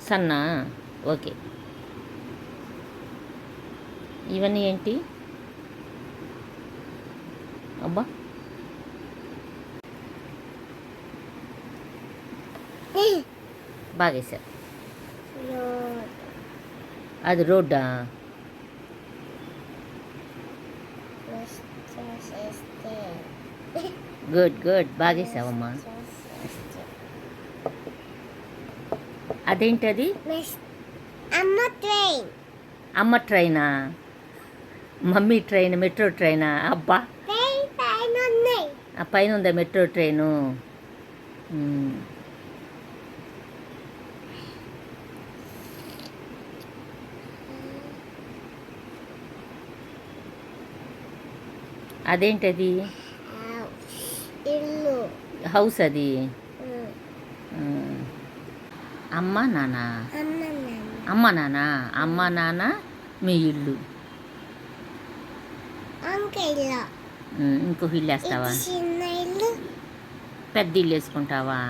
సన్నా. Okay. ఇవన్నీ ఏంటి? అబ్బా, బాగేశారు. అది రోడ్డా? Good good, బాగేసావమ్మా. అదేంటి అది? అమ్మ ట్రైనా? మమ్మీ ట్రైన్, మెట్రో ట్రైనా? అబ్బా, ఆ పైన ఉందా మెట్రో ట్రైను? అదేంటది? హౌస్ అది. అమ్మ నాన్న, అమ్మ నాన్న, అమ్మ నాన్న మీ ఇల్లు. ఇంకో ఇల్లు వేస్తావా? పెద్ద ఇల్లు వేసుకుంటావా?